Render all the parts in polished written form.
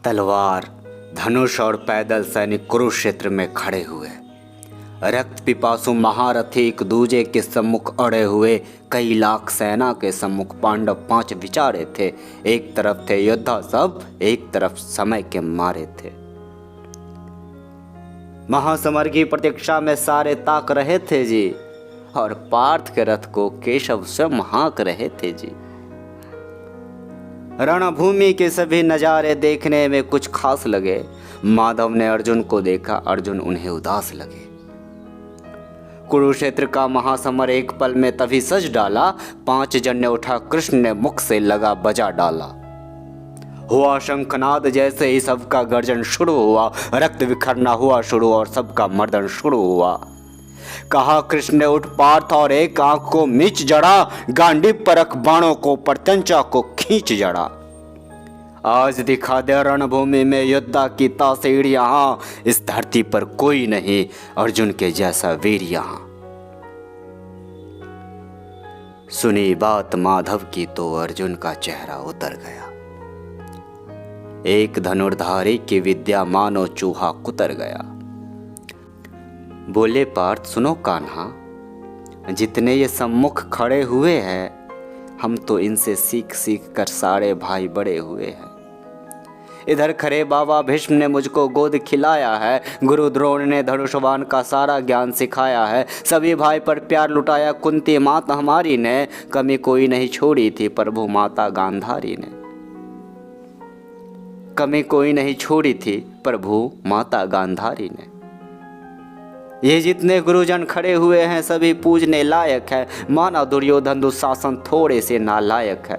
तलवार, धनुष और पैदल सैनिक कुरुक्षेत्र में खड़े हुए। रक्त पिपासु महारथी एक दूजे के सम्मुख अड़े हुए। कई लाख सेना के सम्मुख पांडव 5 विचारे थे। एक तरफ थे योद्धा सब, एक तरफ समय के मारे थे। महासमर की प्रतीक्षा में सारे ताक रहे थे जी, और पार्थ के रथ को केशव स्वयं हाँक रहे थे जी। रणभूमि के सभी नज़ारे देखने में कुछ खास लगे। माधव ने अर्जुन को देखा, अर्जुन उन्हें उदास लगे। कुरुक्षेत्र का महासमर एक पल में तभी सज डाला। 5 जन्य उठा, कृष्ण ने मुख से लगा बजा डाला। हुआ शंखनाद, जैसे ही सबका गर्जन शुरू हुआ। रक्त बिखरना हुआ शुरू और सबका मर्दन शुरू हुआ। कहा कृष्ण ने, उठ पार्थ, और एक आंख को मीच जड़ा। गांडी परख बाणों को प्रत्यंचा को खींच जड़ा। आज दिखा दे रणभूमि में योद्धा की तासीर। यहाँ इस धरती पर कोई नहीं अर्जुन के जैसा वीर। यहाँ सुनी बात माधव की तो अर्जुन का चेहरा उतर गया। एक धनुर्धारी की विद्या मानो चूहा कुतर गया। बोले पार्थ, सुनो कान्हा, जितने ये सम्मुख खड़े हुए हैं, हम तो इनसे सीख सीख कर सारे भाई बड़े हुए हैं। इधर खरे बाबा भीष्म ने मुझको गोद खिलाया है। गुरु द्रोण ने धनुषबाण का सारा ज्ञान सिखाया है। सभी भाई पर प्यार लुटाया कुंती माता हमारी ने। कमी कोई नहीं छोड़ी थी प्रभु माता गांधारी ने। कमी कोई नहीं छोड़ी थी प्रभु माता गांधारी ने। ये जितने गुरुजन खड़े हुए हैं सभी पूजने लायक है। माना दुर्योधन दुशासन थोड़े से नालायक है।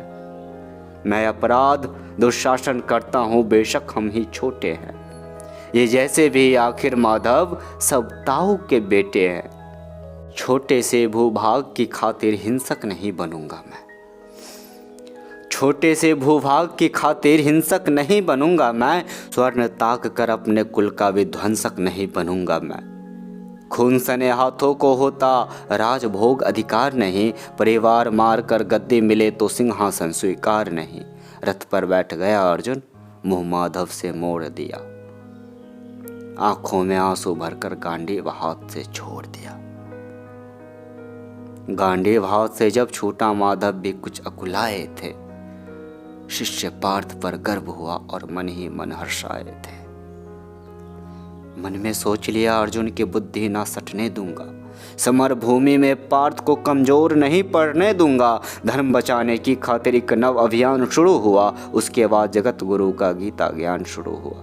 मैं अपराध दुशासन करता हूँ, बेशक हम ही छोटे हैं। ये जैसे भी आखिर माधव सब ताऊ के बेटे हैं। छोटे से भूभाग की खातिर हिंसक नहीं बनूंगा मैं। छोटे से भूभाग की खातिर हिंसक नहीं बनूंगा मैं। स्वर्ण ताक कर अपने कुल का विध्वंसक नहीं बनूंगा मैं। खून सने हाथों को होता राजभोग अधिकार नहीं। परिवार मार कर गद्दी मिले तो सिंहासन स्वीकार नहीं। रथ पर बैठ गया अर्जुन, मुंह माधव से मोड़ दिया। आंखों में आंसू भरकर गांडीव हाथ से छोड़ दिया। गांडीव हाथ से जब छूटा माधव भी कुछ अकुलाए थे। शिष्य पार्थ पर गर्व हुआ और मन ही मन हर्षाए थे। मन में सोच लिया अर्जुन की बुद्धि ना सटने दूंगा। समर भूमि में पार्थ को कमजोर नहीं पड़ने दूंगा। धर्म बचाने की खातिर एक नव अभियान शुरू हुआ। उसके बाद जगत गुरु का गीता ज्ञान शुरू हुआ।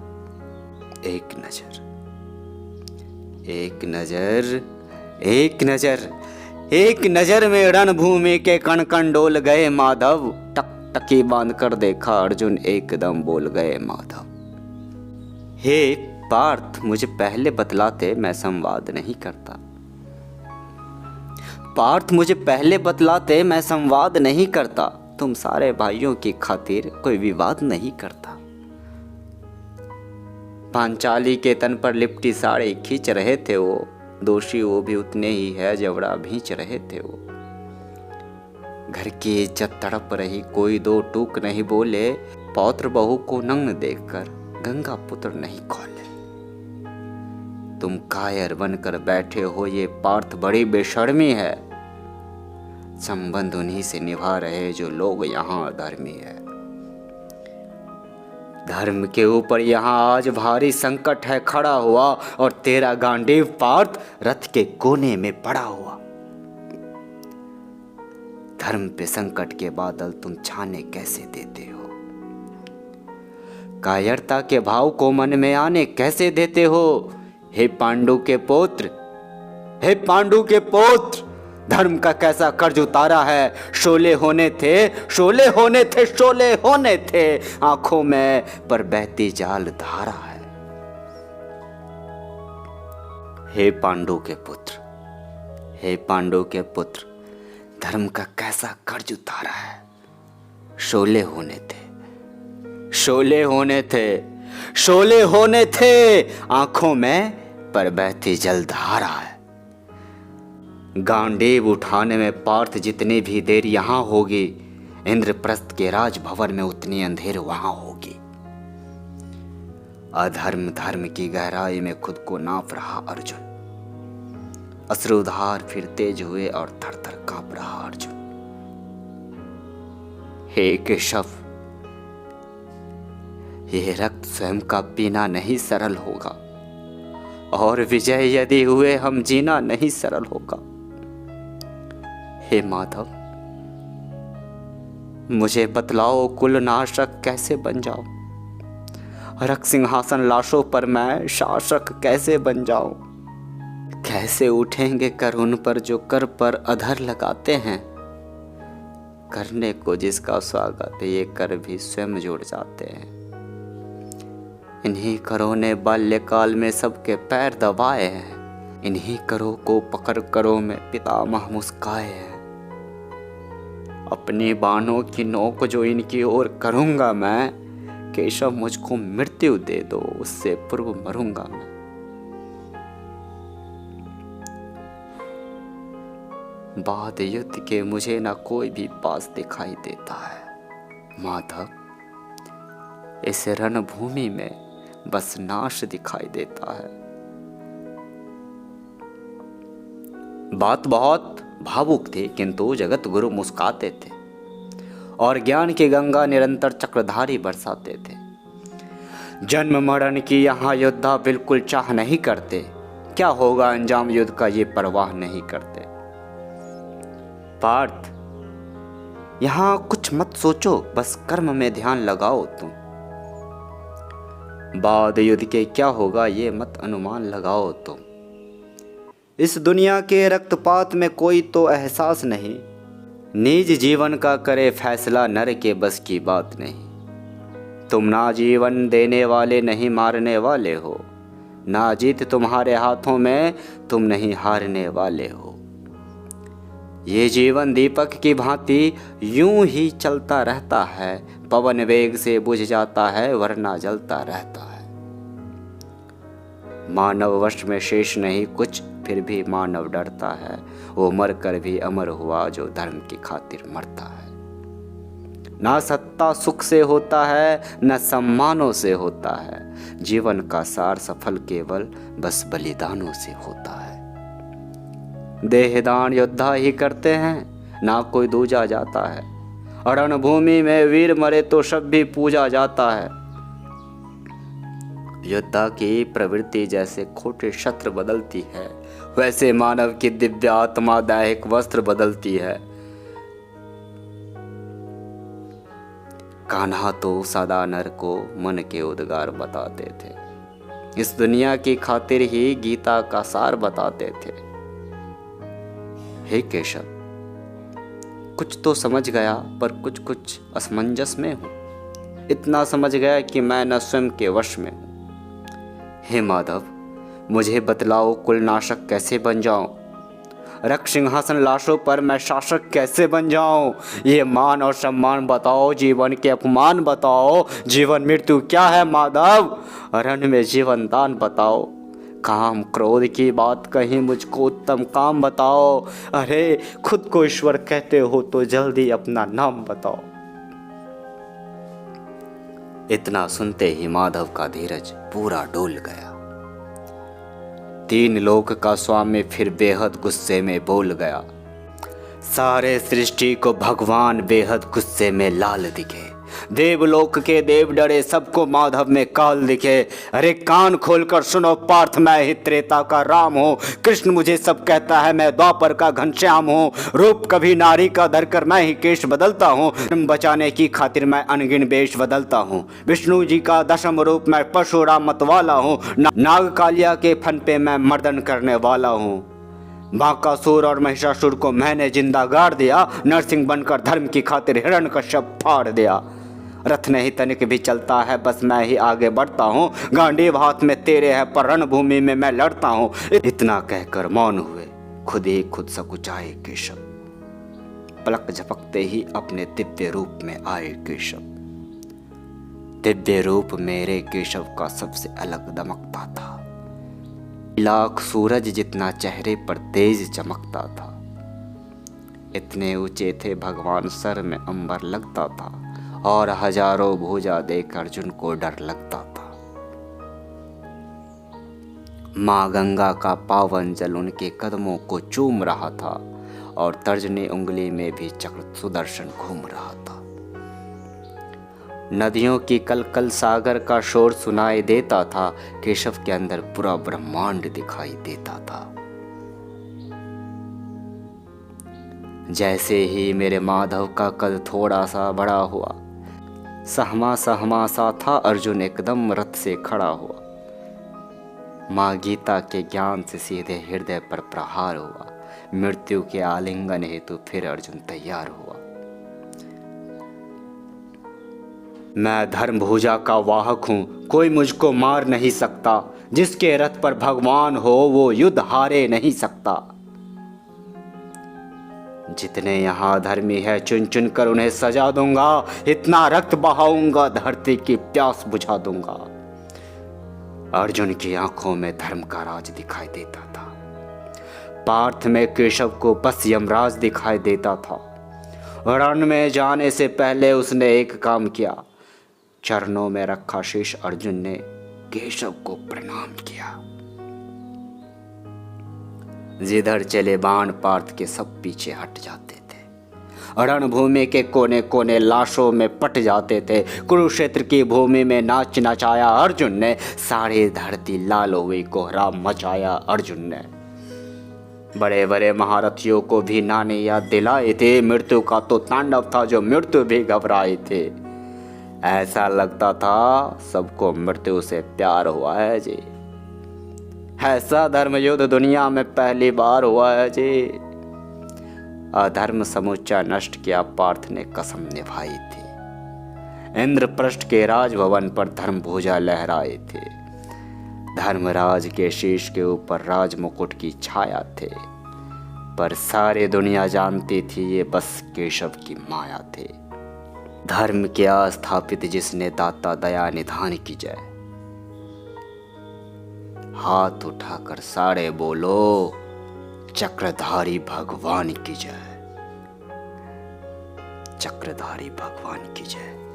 एक नजर, एक नजर, एक नजर, एक नजर में रणभूमि के कण कण डोल गए माधव। टकटकी बांध कर देखा अर्जुन, एकदम बोल गए माधव। हे पार्थ, मुझे पहले बतलाते मैं संवाद नहीं करता। पार्थ, मुझे पहले बतलाते मैं संवाद नहीं करता। तुम सारे भाइयों की खातिर कोई विवाद नहीं करता। पांचाली के तन पर लिपटी साड़ी खींच रहे थे वो। दोषी वो भी उतने ही है जवड़ा भींच रहे थे वो। घर की इज्जत तड़प रही, कोई दो टूक नहीं बोले। पौत्र बहू को नग्न देखकर गंगा पुत्र नहीं खोले। तुम कायर बनकर बैठे हो, ये पार्थ बड़ी बेशर्मी है। संबंध उन्हीं से निभा रहे जो लोग यहाँ अधर्मी है। धर्म के ऊपर यहाँ आज भारी संकट है खड़ा हुआ, और तेरा गांडीव पार्थ रथ के कोने में पड़ा हुआ। धर्म पे संकट के बादल तुम छाने कैसे देते हो? कायरता के भाव को मन में आने कैसे देते हो? हे पांडु के पुत्र, हे पांडु के पुत्र, धर्म का कैसा कर्ज उतारा है। शोले होने थे, शोले होने थे, शोले होने थे। आंखों में पर बहती जाल धारा है। हे पांडु के पुत्र, हे पांडु के पुत्र, धर्म का कैसा कर्ज उतारा है। शोले होने थे, शोले होने थे, शोले होने थे। आंखों में पर बहती जलधारा है। गांडीव उठाने में पार्थ जितनी भी देर यहाँ होगी, इंद्रप्रस्थ के राजभवन में उतनी अंधेर वहां होगी। अधर्म धर्म की गहराई में खुद को नाप रहा अर्जुन। अश्रुधार फिर तेज हुए और थर थर कांप रहा अर्जुन। हे केशव, ये रक्त स्वयं का पीना नहीं सरल होगा, और विजय यदि हुए हम जीना नहीं सरल होगा। हे माधव, मुझे बतलाओ कुलनाशक कैसे बन जाऊं, रक्त सिंहासन लाशों पर मैं शासक कैसे बन जाऊं। कैसे उठेंगे कर उन पर जो कर पर अधर लगाते हैं, करने को जिसका स्वागत ये कर भी स्वयं जुड़ जाते हैं। इन्हीं करों ने बाल्यकाल में सबके पैर दबाए हैं, इन्हीं करों को पकड़ करों में पितामह मुस्काए हैं। अपनी बाणों की नोक जो इनकी ओर करूंगा मैं, केशव मुझको मृत्यु दे दो उससे पूर्व मरूंगा मैं। बाद युद्ध के मुझे ना कोई भी पास दिखाई देता है माधव, इस रणभूमि में बस नाश दिखाई देता है। बात बहुत भावुक थी, किंतु जगत गुरु मुस्काते थे और ज्ञान की गंगा निरंतर चक्रधारी बरसाते थे। जन्म मरण की यहाँ योद्धा बिल्कुल चाह नहीं करते, क्या होगा अंजाम युद्ध का ये परवाह नहीं करते। पार्थ, यहाँ कुछ मत सोचो, बस कर्म में ध्यान लगाओ तुम। बाद युद्ध के क्या होगा ये मत अनुमान लगाओ तुम। इस दुनिया के रक्तपात में कोई तो एहसास नहीं, निज जीवन का करे फैसला नर के बस की बात नहीं। तुम ना जीवन देने वाले नहीं मारने वाले हो, ना जीत तुम्हारे हाथों में तुम नहीं हारने वाले हो। ये जीवन दीपक की भांति यूं ही चलता रहता है, पवन वेग से बुझ जाता है वरना जलता रहता है। मानव वश में शेष नहीं कुछ, फिर भी मानव डरता है, वो मर कर भी अमर हुआ जो धर्म की खातिर मरता है। ना सत्ता सुख से होता है, न सम्मानों से होता है, जीवन का सार सफल केवल बस बलिदानों से होता है। देहदान योद्धा ही करते हैं, ना कोई दूजा जाता है, और रणभूमि में वीर मरे तो सब भी पूजा जाता है। योद्धा की प्रवृत्ति जैसे खोटे शस्त्र बदलती है, वैसे मानव की दिव्य आत्मा दैहिक वस्त्र बदलती है। कान्हा तो सदा नर को मन के उद्गार बताते थे, इस दुनिया की खातिर ही गीता का सार बताते थे। हे केशव, कुछ तो समझ गया पर कुछ कुछ असमंजस में हूं। इतना समझ गया कि मैं न स्वयं के वश में हूं। हे माधव, मुझे बतलाओ कुलनाशक कैसे बन जाऊं, रक्त सिंहासन लाशों पर मैं शासक कैसे बन जाऊं। ये मान और सम्मान बताओ, जीवन के अपमान बताओ, जीवन मृत्यु क्या है माधव, रण में जीवन दान बताओ। काम क्रोध की बात कहीं मुझको उत्तम काम बताओ। अरे खुद को ईश्वर कहते हो तो जल्दी अपना नाम बताओ। इतना सुनते ही माधव का धीरज पूरा डोल गया। तीन लोक का स्वामी फिर बेहद गुस्से में बोल गया। सारे सृष्टि को भगवान बेहद गुस्से में लाल दिखे, देवलोक के देव डरे, सबको माधव में काल दिखे। अरे कान खोलकर सुनो पार्थ, मैं ही त्रेता का राम हूँ। कृष्ण मुझे सब कहता है, मैं द्वापर का घनश्याम हूँ। रूप कभी नारी का धरकर मैं ही केश बदलता हूँ, बचाने की खातिर मैं अनगिन वेश बदलता हूँ। विष्णु जी का दशम रूप मैं परशुराम मतवाला हूँ, नाग कालिया के फन पे मैं मर्दन करने वाला हूँ। बांकासुर और महिषासुर को मैंने जिंदा गाड़ दिया, नरसिंह बनकर धर्म की खातिर हिरण्यकश्यप फाड़ दिया। रथ नहीं तनिक भी चलता है, बस मैं ही आगे बढ़ता हूँ। गांडीव हाथ में तेरे है, पर रणभूमि में मैं लड़ता हूँ। इतना कहकर मौन हुए, खुद ही खुद सकुचाए केशव। पलक झपकते ही अपने दिव्य रूप में आए केशव। दिव्य रूप मेरे केशव का सबसे अलग दमकता था। लाख सूरज जितना चेहरे पर तेज चमकता था। इतने ऊंचे थे भगवान, सर में अंबर लगता था, और हजारों भुजा देख अर्जुन को डर लगता था। माँ गंगा का पावन जल उनके कदमों को चूम रहा था और तर्जनी उंगली में भी चक्र सुदर्शन घूम रहा था। नदियों की कलकल सागर का शोर सुनाई देता था। केशव के अंदर पूरा ब्रह्मांड दिखाई देता था। जैसे ही मेरे माधव का कद थोड़ा सा बड़ा हुआ, सहमा सहमा सा था अर्जुन एकदम रथ से खड़ा हुआ। माँ गीता के ज्ञान से सीधे हृदय पर प्रहार हुआ। मृत्यु के आलिंगन हेतु फिर अर्जुन तैयार हुआ। मैं धर्म भुजा का वाहक हूं, कोई मुझको मार नहीं सकता। जिसके रथ पर भगवान हो वो युद्ध हारे नहीं सकता। जितने यहाँ धर्मी है चुन चुन कर उन्हें सजा दूंगा। इतना रक्त बहाऊंगा धरती की प्यास बुझा दूंगा। अर्जुन की आंखों में धर्म का राज दिखाई देता था। पार्थ में केशव को बस यमराज दिखाई देता था। रण में जाने से पहले उसने एक काम किया। चरणों में रखा शीश अर्जुन ने केशव को प्रणाम किया। जिधर चले बाण पार्थ के सब पीछे हट जाते थे। रणभूमि के कोने कोने लाशों में पट जाते थे। कुरुक्षेत्र की भूमि में नाच नचाया अर्जुन ने। सारी धरती लाल हुई, कोहराम मचाया अर्जुन ने। बड़े बड़े महारथियों को भी नाने याद दिलाए थे। मृत्यु का तो तांडव था जो मृत्यु भी घबराए थे। ऐसा लगता था सबको मृत्यु से प्यार हुआ है जी। ऐसा धर्म युद्ध दुनिया में पहली बार हुआ है जी। अधर्म समूचा नष्ट किया पार्थ ने कसम निभाई थी। इंद्रप्रस्थ के राजभवन पर धर्म भुजा लहराए थे। धर्मराज के शीश के ऊपर राज मुकुट की छाया थे। पर सारी दुनिया जानती थी ये बस केशव की माया थे। धर्म के स्थापित जिसने दाता दया निधान की जय। हाथ उठाकर सारे बोलो चक्रधारी भगवान की जय। चक्रधारी भगवान की जय।